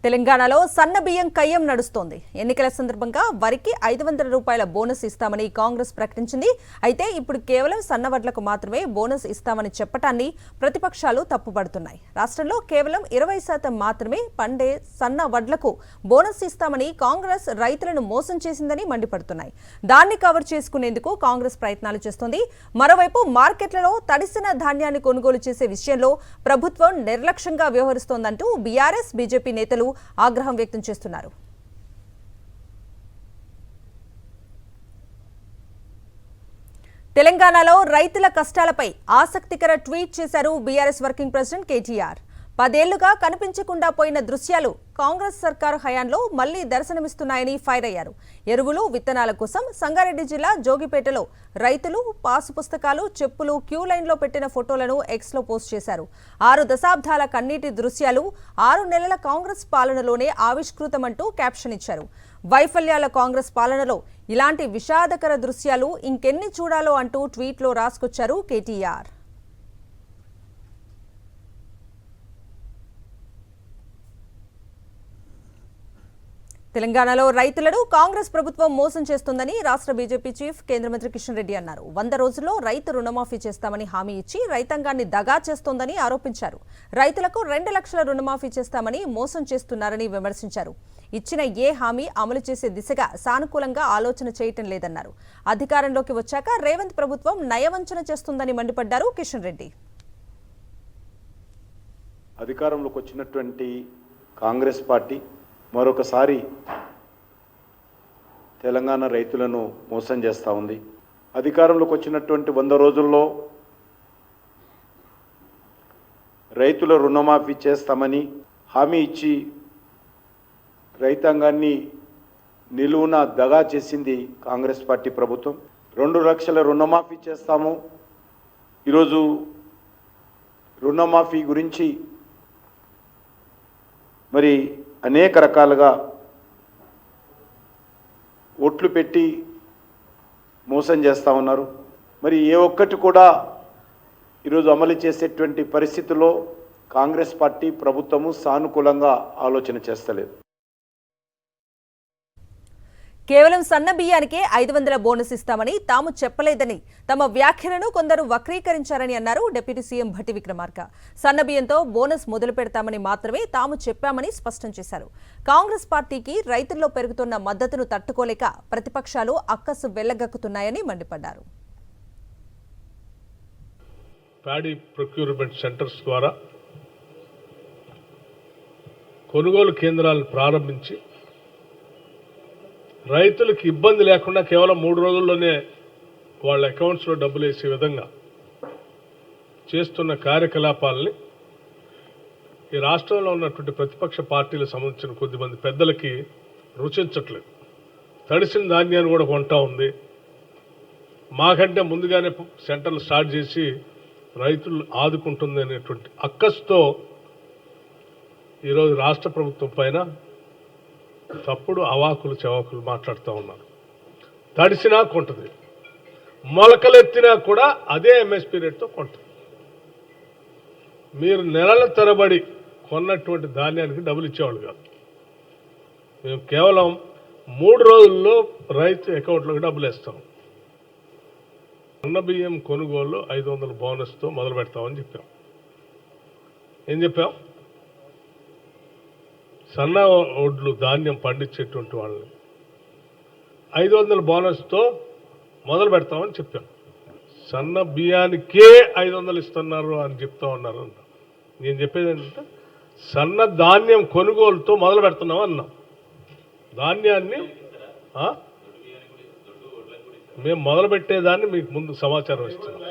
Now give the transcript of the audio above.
తెలంగాణలో సన్న బియ్యం కయ్యం నడుస్తోంది. ఎన్నికల సందర్భంగా వరికి 500 రూపాయల బోనస్ ఇస్తామని కాంగ్రెస్ ప్రకటించింది. అయితే ఇప్పుడు కేవలం సన్న వడ్లకు మాత్రమే బోనస్ ఇస్తామని చెప్పటాన్ని ప్రతిపక్షాలు తప్పుపడుతున్నాయి. రాష్ట్రంలో కేవలం 20% మాత్రమే పండే సన్న వడ్లకు బోనస్ ఇస్తామని కాంగ్రెస్ రైతులను మోసం చేసిందని మండిపడుతున్నాయి. దాన్ని కవర్ చేసుకునేందుకు కాంగ్రెస్ ప్రయత్నాలు చేస్తోంది. మరోవైపు మార్కెట్లలో తడిసిన ధాన్యాన్ని కొనుగోలు చేసే విషయంలో ప్రభుత్వం నిర్లక్ష్యంగా వ్యవహరిస్తోందంటూ బీఆర్ఎస్, బీజేపీ నేతలు ఆగ్రహం వ్యక్తం చేస్తున్నారు. తెలంగాణలో రైతుల కష్టాలపై ఆసక్తికర ట్వీట్ చేశారు బీఆర్ఎస్ వర్కింగ్ ప్రెసిడెంట్ కేటీఆర్. 10 ఏళ్లుగా కనిపించకుండా పోయిన దృశ్యాలు కాంగ్రెస్ సర్కారు హయాంలో మళ్లీ దర్శనమిస్తున్నాయని ఫైర్ అయ్యారు. ఎరువులు, విత్తనాల కోసం సంగారెడ్డి జిల్లా జోగిపేటలో రైతులు పాసు పుస్తకాలు, చెప్పులు క్యూ లైన్లో పెట్టిన ఫోటోలను ఎక్స్లో పోస్ట్ చేశారు. 6 దశాబ్దాల కన్నీటి దృశ్యాలు 6 నెలల కాంగ్రెస్ పాలనలోనే ఆవిష్కృతమంటూ క్యాప్షన్ ఇచ్చారు. వైఫల్యాల కాంగ్రెస్ పాలనలో ఇలాంటి విషాదకర దృశ్యాలు ఇంకెన్ని చూడాలో అంటూ ట్వీట్లో రాసుకొచ్చారు కేటీఆర్. తెలంగాణలో రైతులను కాంగ్రెస్ ప్రభుత్వం మోసం చేస్తుందని రాష్ట్ర బీజేపీ చీఫ్ కేంద్ర మంత్రి కిషన్ రెడ్డి అన్నారు. 100 రోజుల్లో రైతు రుణమాఫీ చేస్తామని హామీ ఇచ్చి రైతాంగాన్ని దగా చేస్తోందని ఆరోపించారు. రైతులకు 2 లక్షల రుణమాఫీ చేస్తామని మోసం చేస్తున్నారని విమర్శించారు. ఇచ్చిన ఏ హామీ అమలు చేసే దిశగా సానుకూలంగా ఆలోచన చేయటం లేదన్నారు. అధికారంలోకి వచ్చాక రేవంత్ ప్రభుత్వం నయవంచన చేస్తుందని మండిపడ్డారు కిషన్ రెడ్డి. అధికారంలోకి వచ్చినటువంటి కాంగ్రెస్ పార్టీ మరొకసారి తెలంగాణ రైతులను మోసం చేస్తూ ఉంది. అధికారంలోకి వచ్చినటువంటి 100 రోజుల్లో రైతుల రుణమాఫీ చేస్తామని హామీ ఇచ్చి రైతాంగాన్ని నిలువున దగా చేసింది కాంగ్రెస్ పార్టీ ప్రభుత్వం. 2 లక్షల రుణమాఫీ చేస్తాము. ఈరోజు రుణమాఫీ గురించి మరి అనేక రకాలుగా ఓట్లు పెట్టి మోసం చేస్తూ ఉన్నారు. మరి ఏ ఒక్కటి కూడా ఈరోజు అమలు చేసేటువంటి పరిస్థితుల్లో కాంగ్రెస్ పార్టీ ప్రభుత్వము సానుకూలంగా ఆలోచన చేస్తలేదు. కేవలం సన్న బియ్యానికే 500 బోనస్ ఇస్తామని తాము చెప్పలేదని తమ వ్యాఖ్యలను కొందరు వక్రీకరించారని అన్నారు డిప్యూటీ సీఎం భట్టి విక్రమార్క. సన్న బియ్యంతో బోనస్ మొదలు పెడతామని మాత్రమే తాము చెప్పామని స్పష్టం చేశారు. కాంగ్రెస్ పార్టీకి రైతుల్లో పెరుగుతున్న మద్దతును తట్టుకోలేక ప్రతిపక్షాలు అక్కసు వెళ్లగక్కుతున్నాయని మండిపడ్డారు. ప్యాడీ ప్రొక్యూర్మెంట్ సెంటర్స్ ద్వారా కొనుగోలు కేంద్రాలను ప్రారంభించి రైతులకు ఇబ్బంది లేకుండా కేవలం 3 రోజుల్లోనే వాళ్ళ అకౌంట్స్లో డబ్బులు వేసే విధంగా చేస్తున్న కార్యకలాపాలని ఈ రాష్ట్రంలో ఉన్నటువంటి ప్రతిపక్ష పార్టీలకు సంబంధించిన కొద్దిమంది పెద్దలకి రుచించట్లేదు. తడిసిన ధాన్యాన్ని కూడా కొంటా ఉంది. మాకంటే ముందుగానే సెంటర్లు స్టార్ట్ చేసి రైతులు ఆదుకుంటుంది అనేటువంటి అక్కస్తో ఈరోజు రాష్ట్ర ప్రభుత్వం పైన తప్పుడు అవాకులు చవాకులు మాట్లాడుతూ ఉన్నారు. తడిసినా కొంటుంది, మొలకలెత్తినా కూడా అదే ఎంఎస్పీ రేట్తో కొంటుంది. మీరు నెలల తరబడి కొన్నటువంటి ధాన్యానికి డబ్బులు ఇచ్చేవాళ్ళు కాదు. మేము కేవలం 3 రోజుల్లో రైతు అకౌంట్లోకి డబ్బులు వేస్తాం. సన్న బియ్యం కొనుగోలు 500 బోనస్తో మొదలు పెడతామని చెప్పాం. ఏం చెప్పాం? సన్న ఒడ్లు ధాన్యం పండించేటువంటి వాళ్ళని 500 బోనస్తో మొదలు పెడతామని చెప్పాం. సన్న బియ్యానికే 500 ఇస్తున్నారు అని చెప్తా ఉన్నారు. నేను చెప్పేది ఏంటంటే సన్న ధాన్యం కొనుగోలుతో మొదలు పెడుతున్నాం అన్నాం. ధాన్యాన్ని మేము మొదలు పెట్టేదాన్ని మీకు ముందు సమాచారం ఇస్తున్నాం.